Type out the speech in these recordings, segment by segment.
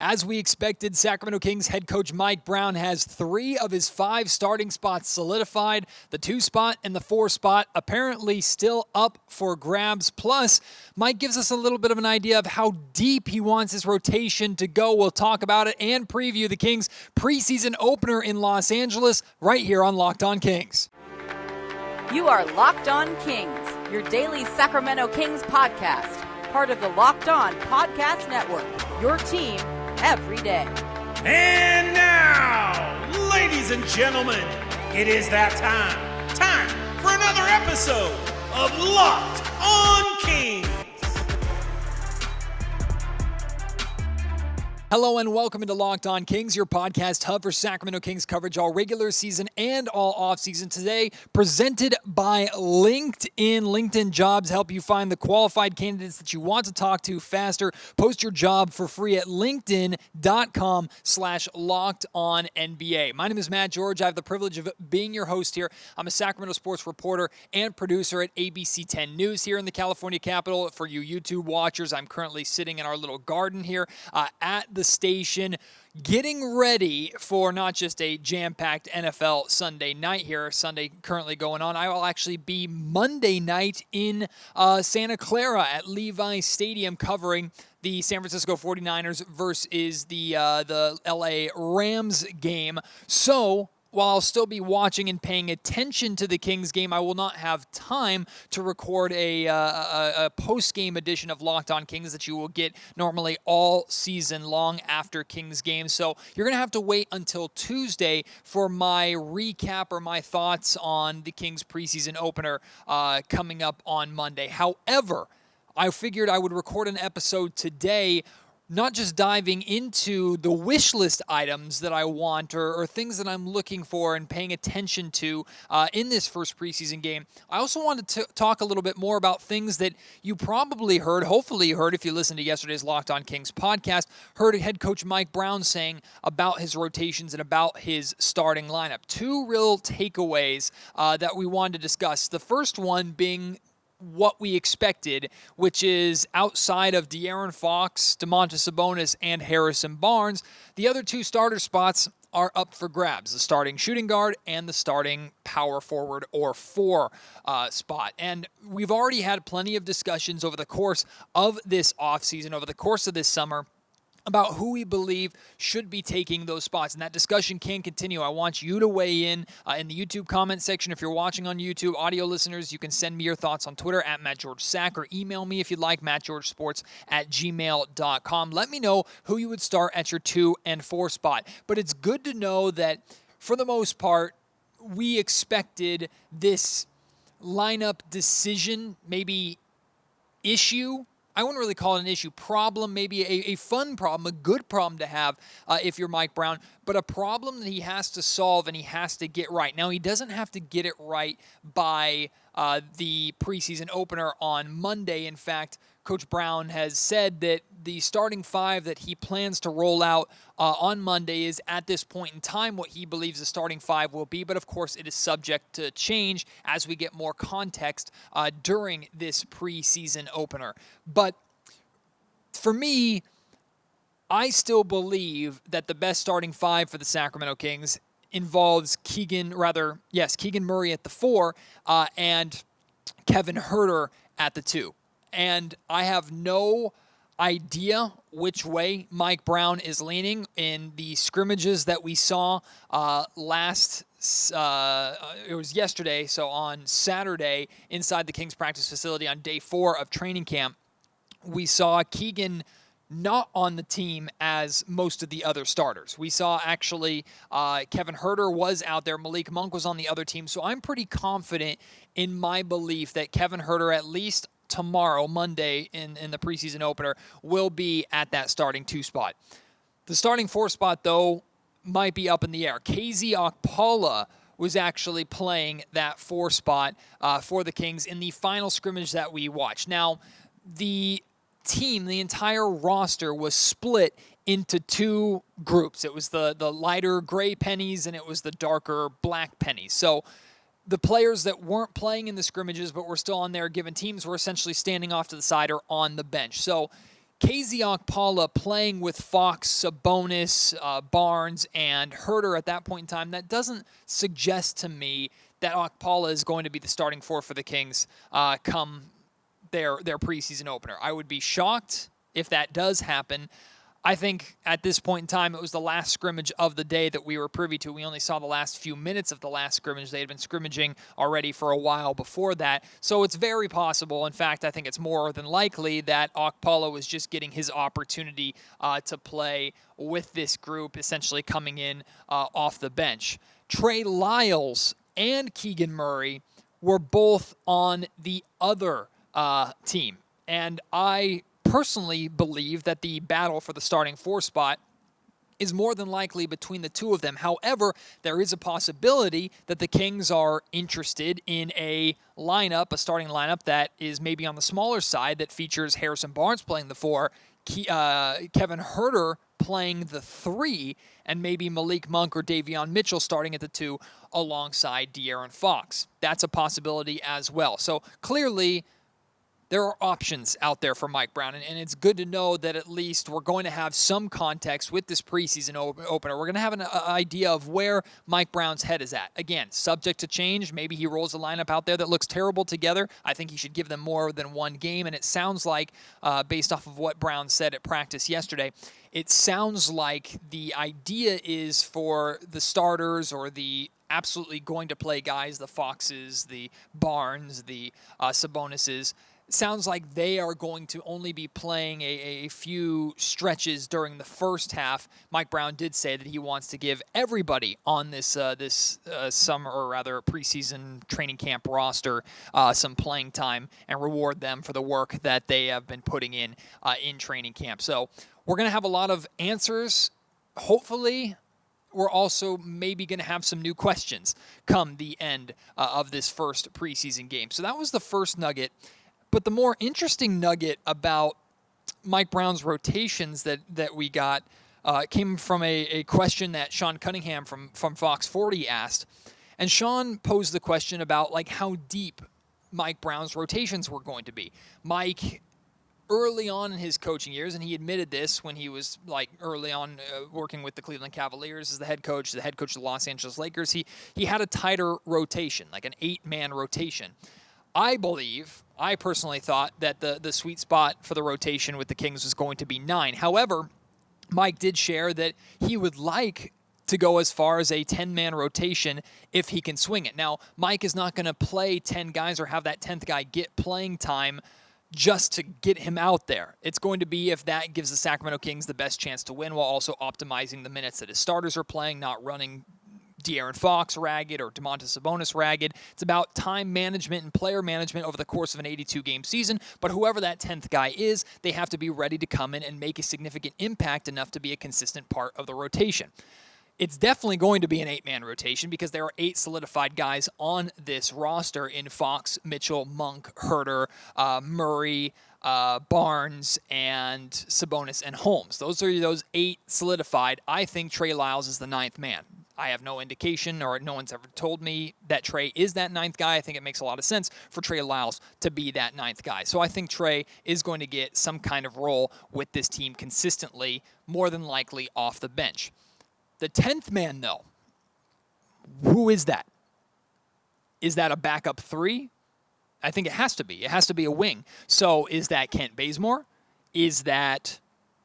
As we expected, Sacramento Kings head coach Mike Brown has 3 of his 5 starting spots solidified. The 2 spot and the 4 spot apparently still up for grabs. Plus, Mike gives us a little bit of an idea of how deep he wants his rotation to go. We'll talk about it and preview the Kings' preseason opener in Los Angeles right here on Locked On Kings. You are Locked On Kings, your daily Sacramento Kings podcast, part of the Locked On Podcast Network, your team every day. And now, ladies and gentlemen, it is that time for another episode of Locked On Kings. Hello and welcome into Locked On Kings, your podcast hub for Sacramento Kings coverage all regular season and all off-season. Today, presented by LinkedIn. LinkedIn Jobs help you find the qualified candidates that you want to talk to faster. Post your job for free at linkedin.com/lockedonnba. My name is Matt George. I have the privilege of being your host here. I'm a Sacramento sports reporter and producer at ABC 10 News here in the California capital. For you YouTube watchers, I'm currently sitting in our little garden here at the station, getting ready for not just a jam-packed NFL Sunday night here, Sunday currently going on. I will actually be Monday night in Santa Clara at Levi Stadium covering the San Francisco 49ers versus the LA Rams game. So while I'll still be watching and paying attention to the Kings game, I will not have time to record a post-game edition of Locked On Kings that you will get normally all season long after Kings games. So you're going to have to wait until Tuesday for my recap or my thoughts on the Kings preseason opener coming up on Monday. However, I figured I would record an episode today, not just diving into the wish list items that I want or things that I'm looking for and paying attention to in this first preseason game. I also wanted to talk a little bit more about things that you probably heard, hopefully you heard if you listened to yesterday's Locked On Kings podcast, heard head coach Mike Brown saying about his rotations and about his starting lineup. 2 real takeaways that we wanted to discuss. The first one being what we expected, which is outside of De'Aaron Fox, Domantas Sabonis, and Harrison Barnes, the other 2 starter spots are up for grabs, the starting shooting guard and the starting power forward or 4 spot. And we've already had plenty of discussions over the course of this offseason, over the course of this summer, about who we believe should be taking those spots. And that discussion can continue. I want you to weigh in the YouTube comment section. If you're watching on YouTube, audio listeners, you can send me your thoughts on Twitter at MattGeorgeSack or email me if you'd like, mattgeorgesports@gmail.com. Let me know who you would start at your 2 and 4 spot. But it's good to know that for the most part, we expected this lineup decision, maybe issue. I wouldn't really call it an issue, problem, maybe a fun problem, a good problem to have if you're Mike Brown, but a problem that he has to solve and he has to get right. Now, he doesn't have to get it right by the preseason opener on Monday. In fact, Coach Brown has said that the starting 5 that he plans to roll out on Monday is at this point in time what he believes the starting 5 will be. But of course, it is subject to change as we get more context during this preseason opener. But for me, I still believe that the best starting 5 for the Sacramento Kings involves Keegan Murray at the 4 and Kevin Huerter at the 2. And I have no idea which way Mike Brown is leaning in the scrimmages that we saw it was yesterday, so on Saturday, inside the Kings practice facility on day 4 of training camp. We saw Keegan not on the team as most of the other starters. We saw actually Kevin Huerter was out there. Malik Monk was on the other team. So I'm pretty confident in my belief that Kevin Huerter, at least tomorrow, Monday, in the preseason opener, will be at that starting 2 spot. The starting 4 spot, though, might be up in the air. KZ Okpala was actually playing that 4 spot for the Kings in the final scrimmage that we watched. Now, the team, the entire roster was split into 2 groups. It was the lighter gray pennies and it was the darker black pennies. So the players that weren't playing in the scrimmages but were still on their given teams were essentially standing off to the side or on the bench. So KZ Okpala playing with Fox, Sabonis, Barnes, and Herter at that point in time, that doesn't suggest to me that Okpala is going to be the starting four for the Kings come their preseason opener. I would be shocked if that does happen. I think at this point in time, it was the last scrimmage of the day that we were privy to. We only saw the last few minutes of the last scrimmage. They had been scrimmaging already for a while before that. So it's very possible. In fact, I think it's more than likely that Okpala was just getting his opportunity to play with this group, essentially coming in off the bench. Trey Lyles and Keegan Murray were both on the other team. And I personally believe that the battle for the starting four spot is more than likely between the two of them. However, there is a possibility that the Kings are interested in a starting lineup that is maybe on the smaller side, that features Harrison Barnes playing the four, Kevin Herter playing the three, and maybe Malik Monk or Davion Mitchell starting at the two alongside De'Aaron Fox. That's a possibility as well. So clearly, there are options out there for Mike Brown, and it's good to know that at least we're going to have some context with this preseason opener. We're going to have an idea of where Mike Brown's head is at. Again, subject to change. Maybe he rolls a lineup out there that looks terrible together. I think he should give them more than one game, and it sounds like, based off of what Brown said at practice yesterday, it sounds like the idea is for the starters or the absolutely going to play guys, the Foxes, the Barnes, the Sabonises, sounds like they are going to only be playing a few stretches during the first half. Mike Brown did say that he wants to give everybody on this summer, or rather preseason training camp roster, some playing time and reward them for the work that they have been putting in training camp. So we're going to have a lot of answers. Hopefully, we're also maybe going to have some new questions come the end of this first preseason game. So that was the first nugget. But the more interesting nugget about Mike Brown's rotations that we got came from a question that Sean Cunningham from Fox 40 asked. And Sean posed the question about like how deep Mike Brown's rotations were going to be. Mike, early on in his coaching years, and he admitted this when he was like early on working with the Cleveland Cavaliers as the head coach of the Los Angeles Lakers, he had a tighter rotation, like an 8-man rotation. I personally thought that the sweet spot for the rotation with the Kings was going to be 9. However, Mike did share that he would like to go as far as a 10-man rotation if he can swing it. Now, Mike is not going to play 10 guys or have that 10th guy get playing time just to get him out there. It's going to be if that gives the Sacramento Kings the best chance to win while also optimizing the minutes that his starters are playing, not running De'Aaron Fox ragged or Domantas Sabonis ragged. It's about time management and player management over the course of an 82-game season, but whoever that 10th guy is, they have to be ready to come in and make a significant impact enough to be a consistent part of the rotation. It's definitely going to be an 8-man rotation because there are 8 solidified guys on this roster in Fox, Mitchell, Monk, Herter, Murray, Barnes, and Sabonis and Holmes. Those are those 8 solidified. I think Trey Lyles is the 9th man. I have no indication, or no one's ever told me that Trey is that 9th guy. I think it makes a lot of sense for Trey Lyles to be that 9th guy. So I think Trey is going to get some kind of role with this team consistently, more than likely off the bench. The 10th man, though, who is that? Is that a backup 3? I think it has to be. It has to be a wing. So is that Kent Bazemore? Is that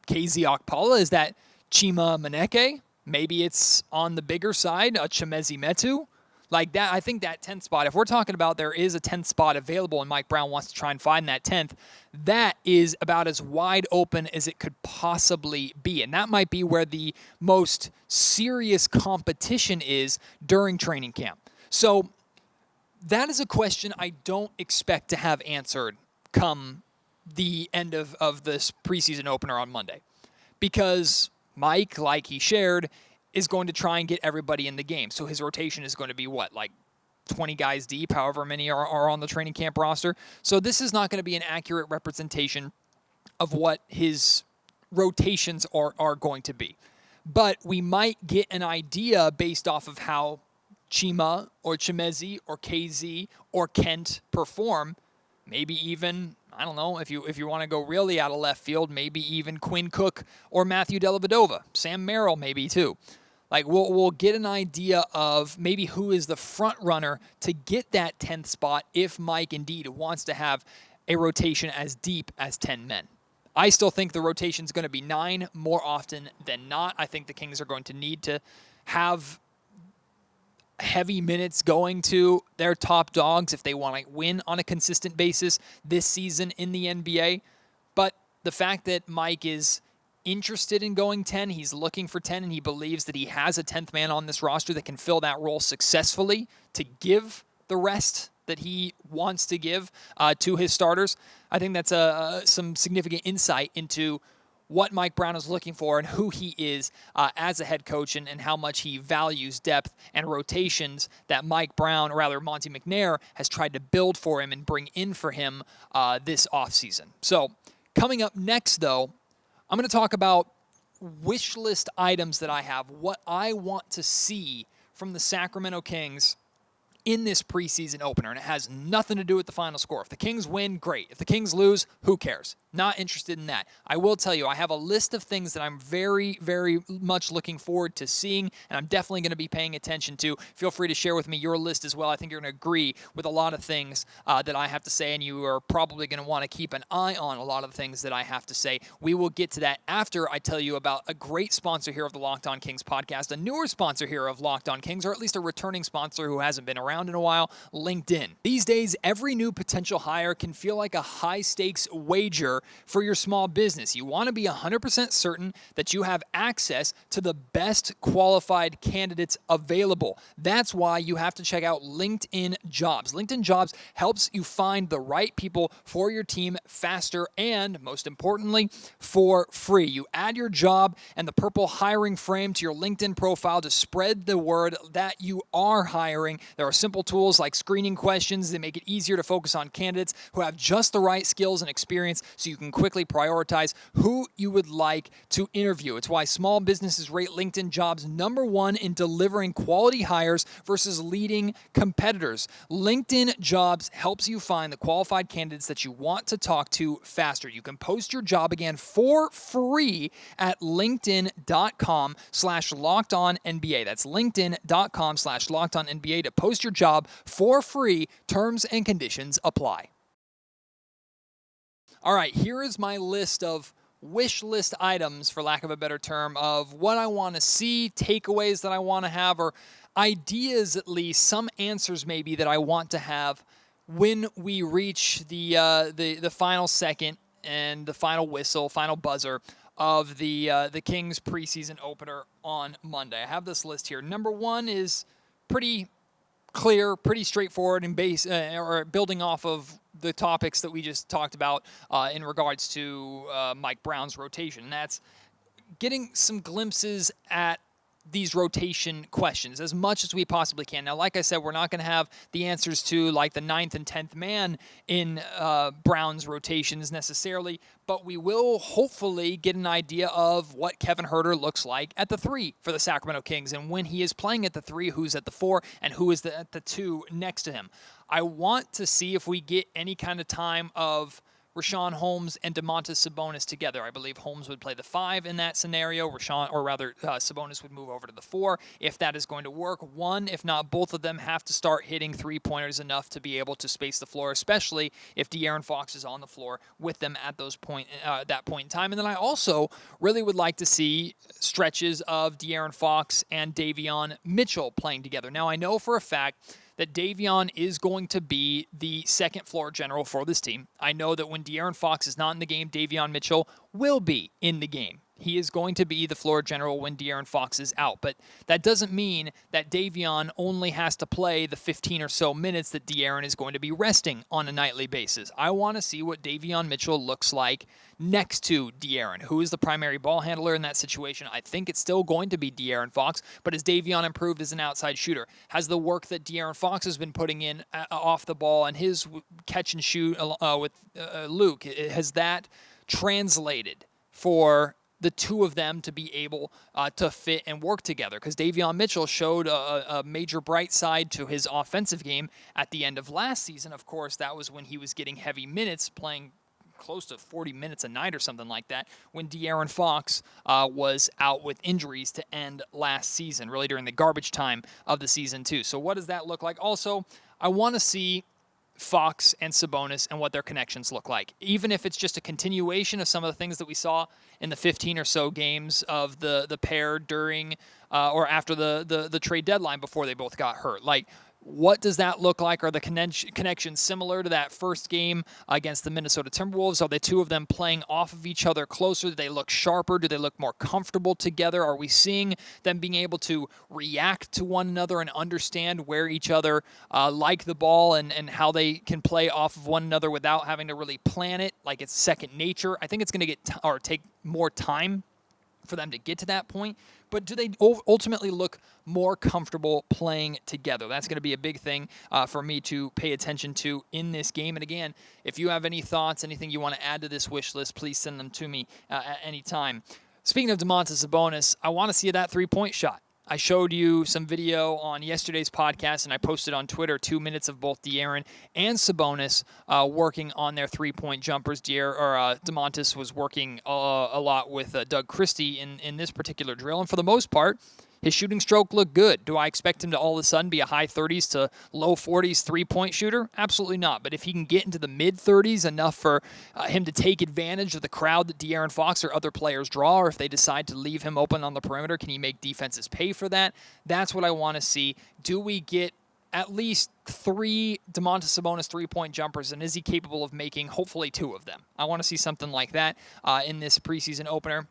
KZ Okpala? Is that Chima Maneke? Maybe it's on the bigger side, a Chimezi Metu. Like that, I think that 10th spot, if we're talking about there is a 10th spot available and Mike Brown wants to try and find that 10th, that is about as wide open as it could possibly be. And that might be where the most serious competition is during training camp. So that is a question I don't expect to have answered come the end of this preseason opener on Monday. Because Mike, like he shared, is going to try and get everybody in the game. So his rotation is going to be what, like 20 guys deep, however many are on the training camp roster. So this is not going to be an accurate representation of what his rotations are going to be. But we might get an idea based off of how Chima or Chimezi or KZ or Kent perform. Maybe even I don't know, if you want to go really out of left field, maybe even Quinn Cook or Matthew Dellavedova, Sam Merrill maybe too. Like we'll get an idea of maybe who is the front runner to get that 10th spot if Mike indeed wants to have a rotation as deep as 10 men. I still think the rotation is going to be 9 more often than not. I think the Kings are going to need to have heavy minutes going to their top dogs if they want to win on a consistent basis this season in the NBA. But the fact that Mike is interested in going 10, he's looking for 10, and he believes that he has a 10th man on this roster that can fill that role successfully to give the rest that he wants to give to his starters. I think that's some significant insight into what Mike Brown is looking for and who he is as a head coach, and how much he values depth and rotations that Mike Brown, or rather Monty McNair, has tried to build for him and bring in for him this offseason. So coming up next, though, I'm going to talk about wish list items that I have, what I want to see from the Sacramento Kings in this preseason opener, and it has nothing to do with the final score. If the Kings win, great. If the Kings lose, who cares? Not interested in that. I will tell you, I have a list of things that I'm very, very much looking forward to seeing, and I'm definitely going to be paying attention to. Feel free to share with me your list as well. I think you're going to agree with a lot of things that I have to say, and you are probably going to want to keep an eye on a lot of the things that I have to say. We will get to that after I tell you about a great sponsor here of the Locked On Kings podcast, a newer sponsor here of Locked On Kings, or at least a returning sponsor who hasn't been around in a while, LinkedIn. These days, every new potential hire can feel like a high-stakes wager for your small business. You want to be 100% certain that you have access to the best qualified candidates available. That's why you have to check out LinkedIn Jobs. LinkedIn Jobs helps you find the right people for your team faster and, most importantly, for free. You add your job and the purple hiring frame to your LinkedIn profile to spread the word that you are hiring. There are simple tools like screening questions that make it easier to focus on candidates who have just the right skills and experience, so you can quickly prioritize who you would like to interview. It's why small businesses rate LinkedIn Jobs #1 in delivering quality hires versus leading competitors. LinkedIn Jobs helps you find the qualified candidates that you want to talk to faster. You can post your job again for free at linkedin.com/lockedonnba. That's linkedin.com/lockedonnba to post your job for free. Terms and conditions apply. All right, here is my list of wish list items, for lack of a better term, of what I want to see, takeaways that I want to have, or ideas at least, some answers maybe that I want to have when we reach the final second and the final whistle, final buzzer of the Kings preseason opener on Monday. I have this list here. Number 1 is pretty clear, pretty straightforward, and or building off of the topics that we just talked about in regards to Mike Brown's rotation. And that's getting some glimpses at these rotation questions as much as we possibly can. Now, like I said, we're not going to have the answers to like the 9th and 10th man in Brown's rotations necessarily, but we will hopefully get an idea of what Kevin Huerter looks like at the 3 for the Sacramento Kings, and when he is playing at the 3, who's at the 4, and who is at the 2 next to him. I want to see if we get any kind of time of Richaun Holmes and Domantas Sabonis together. I believe Holmes would play the 5 in that scenario. Sabonis would move over to the 4. If that is going to work, one, if not both of them, have to start hitting three-pointers enough to be able to space the floor, especially if De'Aaron Fox is on the floor with them at that point in time. And then I also really would like to see stretches of De'Aaron Fox and Davion Mitchell playing together. Now, I know for a fact that Davion is going to be the second floor general for this team. I know that when De'Aaron Fox is not in the game, Davion Mitchell will be in the game. He is going to be the floor general when De'Aaron Fox is out. But that doesn't mean that Davion only has to play the 15 or so minutes that De'Aaron is going to be resting on a nightly basis. I want to see what Davion Mitchell looks like next to De'Aaron. Who is the primary ball handler in that situation? I think it's still going to be De'Aaron Fox, but has Davion improved as an outside shooter? Has the work that De'Aaron Fox has been putting in off the ball and his catch and shoot with Luke, has that translated for the two of them to be able to fit and work together? Because Davion Mitchell showed a major bright side to his offensive game at the end of last season. Of course, that was when he was getting heavy minutes playing close to 40 minutes a night or something like that when De'Aaron Fox was out with injuries to end last season, really during the garbage time of the season too. So what does that look like? Also, I want to see Fox and Sabonis and what their connections look like. Even if it's just a continuation of some of the things that we saw in the 15 or so games of the pair during or after the trade deadline before they both got hurt. Like, what does that look like? Are the connections similar to that first game against the Minnesota Timberwolves? Are the two of them playing off of each other closer? Do they look sharper? Do they look more comfortable together? Are we seeing them being able to react to one another and understand where each other like the ball and how they can play off of one another without having to really plan it like it's second nature? I think it's going to take more time for them to get to that point, but do they ultimately look more comfortable playing together? That's going to be a big thing for me to pay attention to in this game. And again, if you have any thoughts, anything you want to add to this wish list, please send them to me at any time. Speaking of Domantas Sabonis, I want to see that three-point shot. I showed you some video on yesterday's podcast, and I posted on Twitter 2 minutes of both De'Aaron and Sabonis working on their three-point jumpers. Domantas was working a lot with Doug Christie in this particular drill, and for the most part, his shooting stroke looked good. Do I expect him to all of a sudden be a high 30s to low 40s three-point shooter? Absolutely not. But if he can get into the mid-30s, enough for him to take advantage of the crowd that De'Aaron Fox or other players draw, or if they decide to leave him open on the perimeter, can he make defenses pay for that? That's what I want to see. Do we get at least 3 Domantas Sabonis three-point jumpers, and is he capable of making hopefully 2 of them? I want to see something like that in this preseason opener.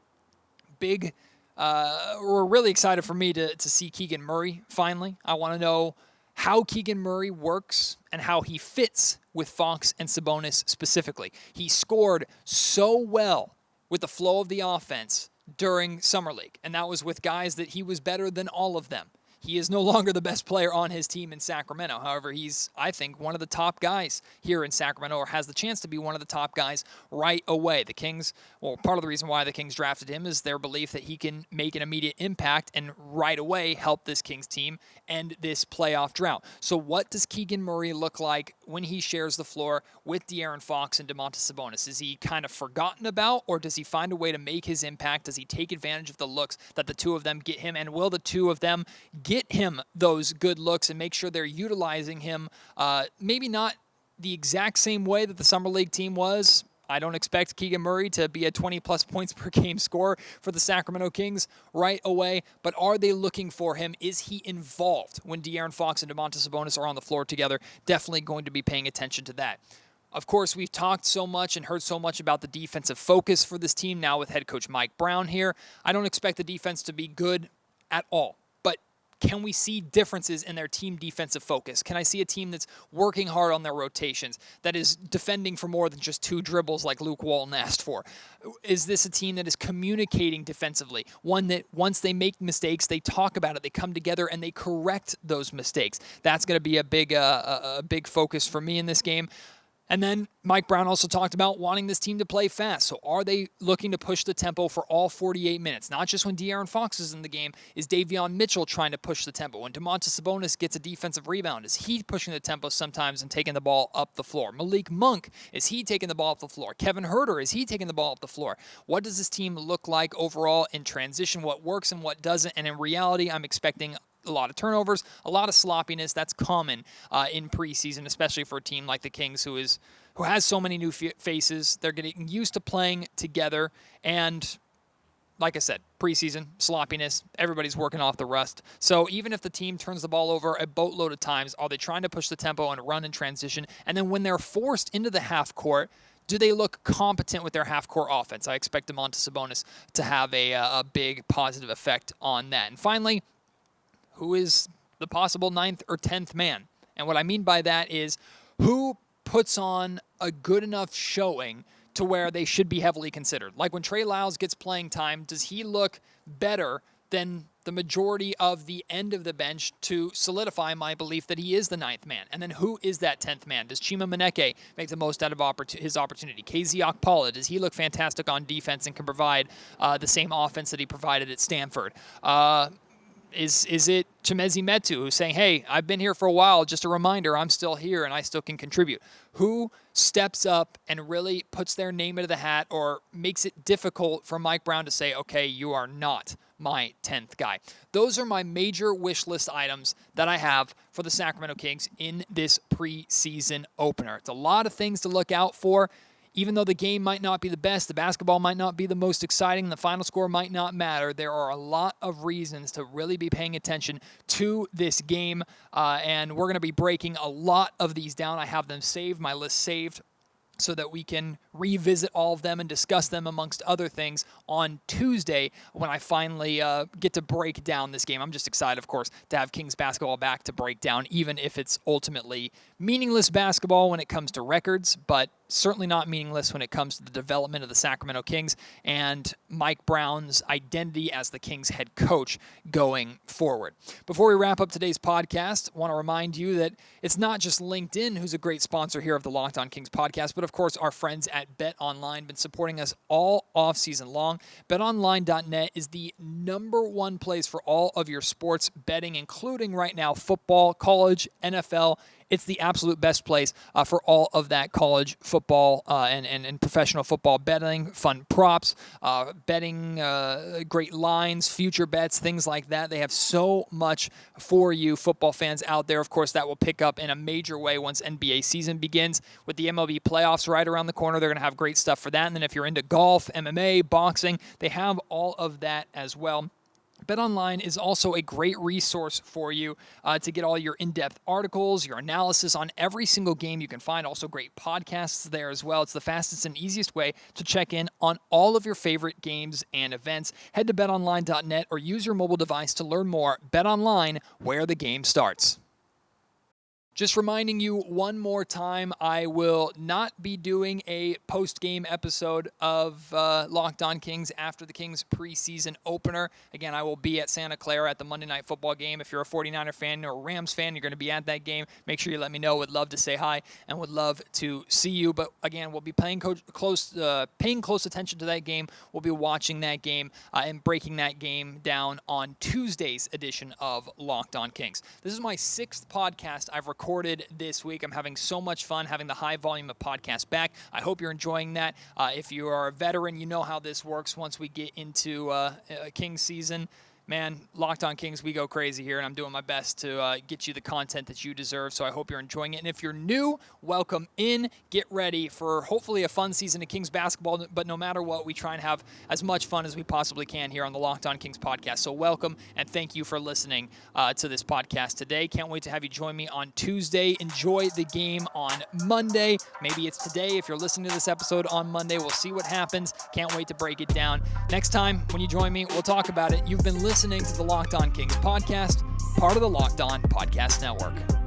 We're really excited for me to see Keegan Murray finally. I want to know how Keegan Murray works and how he fits with Fox and Sabonis specifically. He scored so well with the flow of the offense during Summer League, and that was with guys that he was better than all of them. He is no longer the best player on his team in Sacramento. However, he's, I think, one of the top guys here in Sacramento, or has the chance to be one of the top guys right away. The Kings, well, part of the reason why the Kings drafted him is their belief that he can make an immediate impact and right away help this Kings team end this playoff drought. So what does Keegan Murray look like when he shares the floor with De'Aaron Fox and Domantas Sabonis? Is he kind of forgotten about, or does he find a way to make his impact? Does he take advantage of the looks that the two of them get him, and will the two of them get him those good looks and make sure they're utilizing him maybe not the exact same way that the Summer League team was? I don't expect Keegan Murray to be a 20-plus points per game scorer for the Sacramento Kings right away, but are they looking for him? Is he involved when De'Aaron Fox and Domantas Sabonis are on the floor together? Definitely going to be paying attention to that. Of course, we've talked so much and heard so much about the defensive focus for this team now with head coach Mike Brown here. I don't expect the defense to be good at all. Can we see differences in their team defensive focus? Can I see a team that's working hard on their rotations, that is defending for more than just 2 dribbles like Luke Walton asked for? Is this a team that is communicating defensively? One that once they make mistakes, they talk about it, they come together, and they correct those mistakes. That's going to be a big focus for me in this game. And then Mike Brown also talked about wanting this team to play fast. So are they looking to push the tempo for all 48 minutes? Not just when De'Aaron Fox is in the game. Is Davion Mitchell trying to push the tempo? When Domantas Sabonis gets a defensive rebound, is he pushing the tempo sometimes and taking the ball up the floor? Malik Monk, is he taking the ball up the floor? Kevin Huerter, is he taking the ball up the floor? What does this team look like overall in transition? What works and what doesn't? And in reality, I'm expecting a lot of turnovers, a lot of sloppiness. That's common in preseason, especially for a team like the Kings who has so many new faces. They're getting used to playing together, and like I said, preseason, sloppiness, everybody's working off the rust. So even if the team turns the ball over a boatload of times, are they trying to push the tempo and run and transition? And then when they're forced into the half court, do they look competent with their half-court offense? I expect Domantas Sabonis to have a big positive effect on that. And finally, who is the possible 9th or 10th man? And what I mean by that is, who puts on a good enough showing to where they should be heavily considered? Like when Trey Lyles gets playing time, does he look better than the majority of the end of the bench to solidify my belief that he is the 9th man? And then who is that 10th man? Does Chima Maneke make the most out of his opportunity? KZ Okpala, does he look fantastic on defense and can provide the same offense that he provided at Stanford? Is it Chimezi Metu who's saying, hey, I've been here for a while, just a reminder, I'm still here and I still can contribute? Who steps up and really puts their name into the hat or makes it difficult for Mike Brown to say, okay, you are not my 10th guy? Those are my major wish list items that I have for the Sacramento Kings in this preseason opener. It's a lot of things to look out for. Even though the game might not be the best, the basketball might not be the most exciting, the final score might not matter, there are a lot of reasons to really be paying attention to this game, and we're going to be breaking a lot of these down. I have them saved, my list saved, so that we can revisit all of them and discuss them amongst other things on Tuesday when I finally get to break down this game. I'm just excited, of course, to have Kings basketball back to break down, even if it's ultimately meaningless basketball when it comes to records, but certainly not meaningless when it comes to the development of the Sacramento Kings and Mike Brown's identity as the Kings head coach going forward. Before we wrap up today's podcast, I want to remind you that it's not just LinkedIn who's a great sponsor here of the Locked On Kings podcast, but of course our friends at BetOnline been supporting us all off-season long. BetOnline.net is the #1 place for all of your sports betting, including right now football, college, NFL. It's the absolute best place for all of that college football and professional football betting, fun props, betting, great lines, future bets, things like that. They have so much for you football fans out there. Of course, that will pick up in a major way once NBA season begins. With the MLB playoffs right around the corner, they're going to have great stuff for that. And then if you're into golf, MMA, boxing, they have all of that as well. BetOnline is also a great resource for you to get all your in-depth articles, your analysis on every single game you can find. Also great podcasts there as well. It's the fastest and easiest way to check in on all of your favorite games and events. Head to betonline.net or use your mobile device to learn more. BetOnline, where the game starts. Just reminding you one more time, I will not be doing a post-game episode of Locked On Kings after the Kings preseason opener. Again, I will be at Santa Clara at the Monday Night Football game. If you're a 49er fan or a Rams fan, you're going to be at that game. Make sure you let me know. Would love to say hi and would love to see you. But again, we'll be paying close attention to that game. We'll be watching that game and breaking that game down on Tuesday's edition of Locked On Kings. This is my 6th podcast I've recorded this week. I'm having so much fun having the high volume of podcasts back. I hope you're enjoying that. If you are a veteran, you know how this works once we get into Kings season. Man, Locked On Kings, we go crazy here, and I'm doing my best to get you the content that you deserve, so I hope you're enjoying it. And if you're new, welcome in. Get ready for hopefully a fun season of Kings basketball, but no matter what, we try and have as much fun as we possibly can here on the Locked On Kings podcast. So welcome, and thank you for listening to this podcast today. Can't wait to have you join me on Tuesday. Enjoy the game on Monday. Maybe it's today. If you're listening to this episode on Monday, we'll see what happens. Can't wait to break it down. Next time, when you join me, we'll talk about it. You've been listening to the Locked On Kings podcast, part of the Locked On Podcast Network.